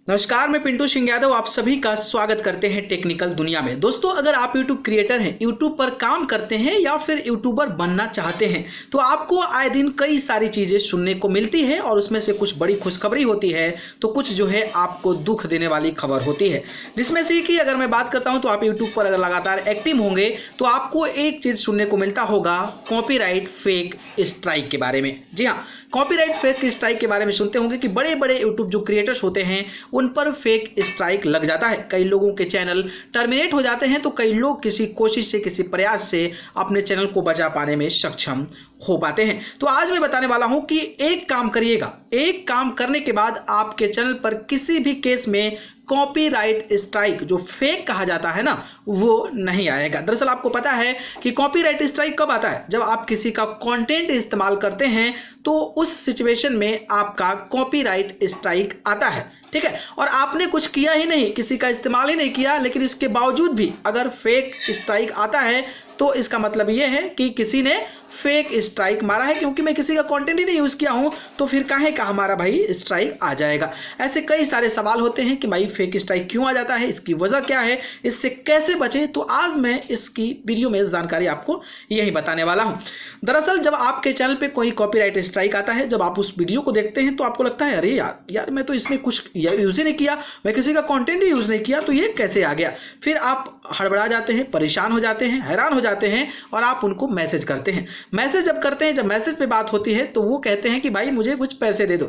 नमस्कार, मैं पिंटू सिंह यादव आप सभी का स्वागत करते हैं टेक्निकल दुनिया में। दोस्तों, अगर आप यूट्यूब क्रिएटर हैं, यूट्यूब पर काम करते हैं या फिर यूट्यूबर बनना चाहते हैं तो आपको आए दिन कई सारी चीज़ें सुनने को मिलती है और उसमें से कुछ बड़ी खुशखबरी होती है तो कुछ जो है आपको दुख देने वाली खबर होती है। जिसमें से कि अगर मैं बात करता हूं तो आप यूट्यूब पर अगर लगातार एक्टिव होंगे तो आपको एक चीज़ सुनने को मिलता होगा, कॉपीराइट फेक स्ट्राइक के बारे में। जी हाँ, कॉपीराइट फेक स्ट्राइक के बारे में सुनते होंगे कि बड़े बड़े यूट्यूब जो क्रिएटर्स होते हैं उन पर फेक स्ट्राइक लग जाता है। कई लोगों के चैनल टर्मिनेट हो जाते हैं तो कई लोग किसी कोशिश से, किसी प्रयास से अपने चैनल को बचा पाने में सक्षम हो पाते हैं। तो आज मैं बताने वाला हूं कि एक काम करिएगा, एक काम करने के बाद आपके चैनल पर किसी भी केस में कॉपीराइट स्ट्राइक जो फेक कहा जाता है ना, वो नहीं आएगा। दरअसल आपको पता है कि कॉपीराइट स्ट्राइक कब आता है? जब आप किसी का कंटेंट इस्तेमाल करते हैं तो उस सिचुएशन में आपका कॉपीराइट स्ट्राइक आता है। ठीक है, और आपने कुछ किया ही नहीं, किसी का इस्तेमाल ही नहीं किया, लेकिन इसके बावजूद भी अगर फेक स्ट्राइक आता है तो इसका मतलब यह है कि किसी ने फेक स्ट्राइक मारा है। क्योंकि मैं किसी का कंटेंट ही नहीं यूज किया हूं तो फिर काहे का हमारा भाई स्ट्राइक आ जाएगा। ऐसे कई सारे सवाल होते हैं कि भाई फेक स्ट्राइक क्यों आ जाता है, इसकी वजह क्या है, इससे कैसे बचें। तो आज मैं इसकी वीडियो में जानकारी आपको यही बताने वाला हूं। दरअसल जब आपके चैनल पे कोई कॉपीराइट स्ट्राइक आता है, जब आप उस वीडियो को देखते हैं तो आपको लगता है अरे यार मैं तो इसमें कुछ यूज ही नहीं किया, मैं किसी का कंटेंट ही यूज नहीं किया, तो ये कैसे आ गया। फिर आप हड़बड़ा जाते हैं, परेशान हो जाते हैं, हैरान हो जाते हैं और आप उनको मैसेज करते हैं। मैसेज जब करते हैं, जब मैसेज पे बात होती है तो वो कहते हैं कि भाई मुझे कुछ पैसे दे दो,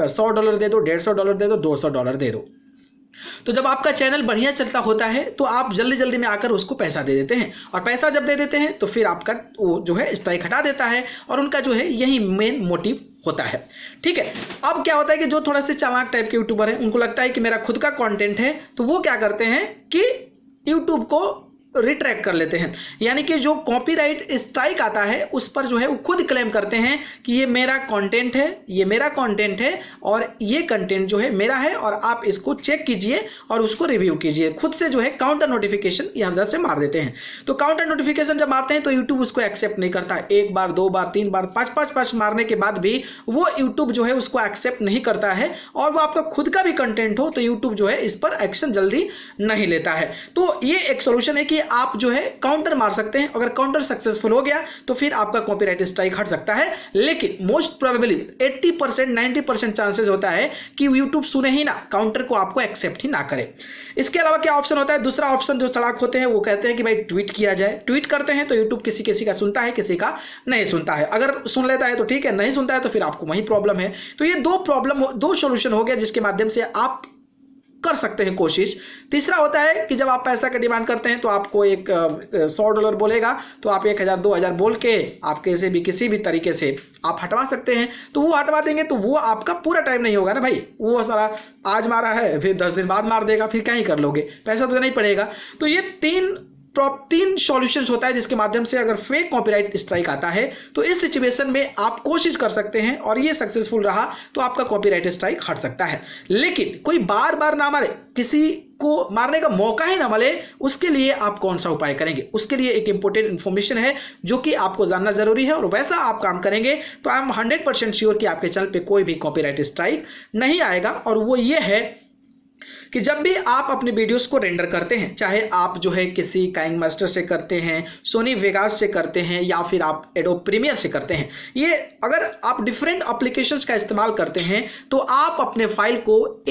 $100 दे दो, $150 दे दो, $200 दे दो। तो जब आपका चैनल बढ़िया चलता होता है तो आप जल्दी जल्दी में आकर उसको पैसा दे देते हैं, और पैसा जब दे देते हैं तो फिर आपका वो जो है स्ट्राइक हटा देता है, और उनका जो है यही मेन मोटिव होता है। ठीक है, अब क्या होता है कि जो थोड़ा से चालाक टाइप के यूट्यूबर हैं उनको लगता है कि मेरा खुद का कंटेंट है, तो वो क्या करते हैं कि यूट्यूब को रिट्रैक्ट कर लेते हैं। यानी कि जो कॉपीराइट स्ट्राइक आता है उस पर जो है वो खुद क्लेम करते हैं कि ये मेरा कंटेंट है, ये मेरा कंटेंट है और ये कंटेंट जो है मेरा है, और आप इसको चेक कीजिए और उसको रिव्यू कीजिए। खुद से जो है काउंटर नोटिफिकेशन यहाँ से मार देते हैं। तो काउंटर नोटिफिकेशन जब मारते हैं तो यूट्यूब उसको एक्सेप्ट नहीं करता। एक बार, दो बार, तीन बार, पाँच मारने के बाद भी वो यूट्यूब जो है उसको एक्सेप्ट नहीं करता है, और वो आपका खुद का भी कंटेंट हो तो यूट्यूब जो है इस पर एक्शन जल्दी नहीं लेता है। तो ये एक सोल्यूशन है कि आप जो है काउंटर मार सकते हैं। अगर काउंटर सक्सेसफुल हो गया तो फिर आपका कॉपीराइट स्ट्राइक हट सकता है, लेकिन मोस्ट प्रोबेबली 80% 90% चांसेस होता है कि यूट्यूब सुने ही ना, काउंटर को आपको एक्सेप्ट ही ना करे। इसके अलावा क्या ऑप्शन होता है? दूसरा ऑप्शन जो चालाक होते हैं वो कहते हैं कि भाई ट्वीट किया जाए। ट्वीट करते हैं तो यूट्यूब किसी किसी का सुनता है, किसी का नहीं सुनता है। अगर सुन लेता है तो ठीक है, नहीं सुनता है तो फिर आपको वही प्रॉब्लम है। तो ये दो सोल्यूशन हो गया जिसके माध्यम से आप कर सकते हैं कोशिश। तीसरा होता है कि जब आप पैसा का डिमांड करते हैं तो आपको एक $100 बोलेगा तो आप 1000 2000 बोल के आप कैसे भी किसी भी तरीके से आप हटवा सकते हैं। तो वो हटवा देंगे तो वो आपका पूरा टाइम नहीं होगा ना भाई, वो सारा आज मारा है फिर 10 दिन बाद मार देगा, फिर क्या ही कर लोगे, पैसा तो देना ही पड़ेगा। तो ये तीन सॉल्यूशंस होता है जिसके माध्यम से अगर फेक कॉपीराइट स्ट्राइक आता है तो इस सिचुएशन में आप कोशिश कर सकते हैं, और ये सक्सेसफुल रहा तो आपका कॉपीराइट स्ट्राइक हट सकता है। लेकिन कोई बार बार ना मारे, किसी को मारने का मौका ही ना मिले, उसके लिए आप कौन सा उपाय करेंगे? उसके लिए एक इंपॉर्टेंट इंफॉर्मेशन है जो कि आपको जानना जरूरी है, और वैसा आप काम करेंगे तो आई एम 100% श्योर कि आपके चैनल पे कोई भी कॉपीराइट स्ट्राइक नहीं आएगा। और वो ये है कि जब भी आप अपने वीडियोस को रेंडर करते हैं, चाहे आप जो है किसी काइंग मास्टर से करते हैं, सोनी वेगास से करते हैं, या फिर आप एडोब प्रीमियर से करते हैं, ये अगर आप डिफरेंट एप्लीकेशंस का इस्तेमाल करते हैं तो आप अपने फाइल को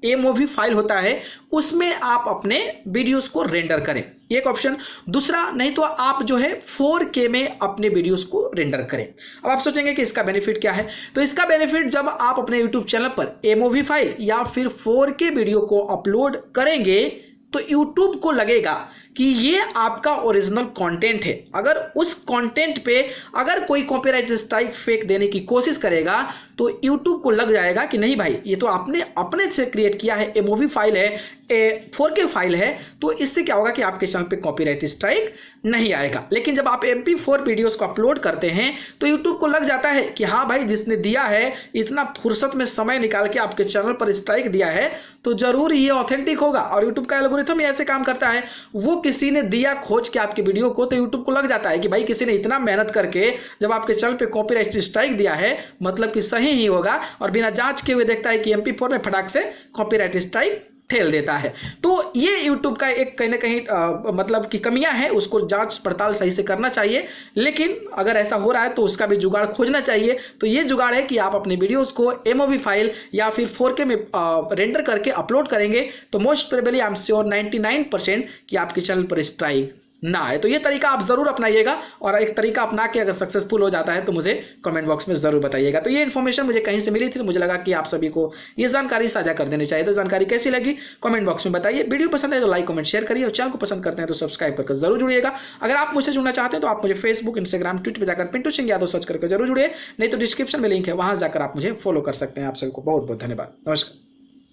एमओवी फाइल होता है उसमें आप अपने वीडियोस को रेंडर करें, एक ऑप्शन। दूसरा, नहीं तो आप जो है 4K में अपने वीडियोस को रेंडर करें। अब आप सोचेंगे कि इसका बेनिफिट क्या है? तो इसका बेनिफिट जब आप अपने यूट्यूब चैनल पर एमओवी फाइल या फिर 4K वीडियो को अपलोड करेंगे तो यूट्यूब को लगेगा कि ये आपका ओरिजिनल कंटेंट है। अगर उस कंटेंट पे अगर कोई कॉपीराइट स्ट्राइक फेक देने की कोशिश करेगा तो यूट्यूब को लग जाएगा कि नहीं भाई, ये तो आपने अपने से क्रिएट किया है, एमओवी फाइल है, 4K फाइल है, तो इससे क्या होगा कि आपके चैनल पे कॉपीराइट स्ट्राइक नहीं आएगा। लेकिन जब आप MP4 वीडियोस को अपलोड करते हैं तो यूट्यूब को लग जाता है कि हाँ भाई, जिसने दिया है, इतना फुर्सत में समय निकाल के आपके चैनल पर स्ट्राइक दिया है, तो जरूर ये ऑथेंटिक होगा। और यूट्यूब का एल्गोरिथम ऐसे काम करता है, वो किसी ने दिया खोज के आपकी वीडियो को, तो यूट्यूब को लग जाता है कि भाई किसी ने इतना मेहनत करके जब आपके चैनल पे कॉपीराइट स्ट्राइक दिया है मतलब कि सही ही होगा, और बिना जांच के हुए देखता है कि MP4 में फटाक से कॉपीराइट स्ट्राइक ठेल देता है। तो ये YouTube का एक कहीं ना कहीं मतलब कि कमियां है, उसको जांच पड़ताल सही से करना चाहिए। लेकिन अगर ऐसा हो रहा है तो उसका भी जुगाड़ खोजना चाहिए। तो ये जुगाड़ है कि आप अपने वीडियोस को MOV फाइल या फिर 4K में रेंडर करके अपलोड करेंगे तो most probably I am sure 99% कि आपके चैनल पर स्ट्राइक ना है। तो ये तरीका आप जरूर अपनाइएगा, और एक तरीका अपना के अगर सक्सेसफुल हो जाता है तो मुझे कमेंट बॉक्स में जरूर बताइएगा। तो ये इन्फॉर्मेशन मुझे कहीं से मिली थी, तो मुझे लगा कि आप सभी को ये जानकारी साझा कर देनी चाहिए। तो जानकारी कैसी लगी कमेंट बॉक्स में बताइए। वीडियो पसंद है तो लाइक कमेंट शेयर करिए, और चैनल को पसंद करते हैं तो सब्सक्राइब करके जरूर जुड़िएगा। अगर आप मुझसे जुड़ना चाहते हैं तो आप मुझे फेसबुक, इंस्टाग्राम, ट्विटर पर जाकर पिंटू सिंह यादव सर्च करके जरूर जुड़िए, नहीं तो डिस्क्रिप्शन में लिंक है, वहां जाकर आप मुझे फॉलो कर सकते हैं। आप सभी को बहुत बहुत धन्यवाद। नमस्कार।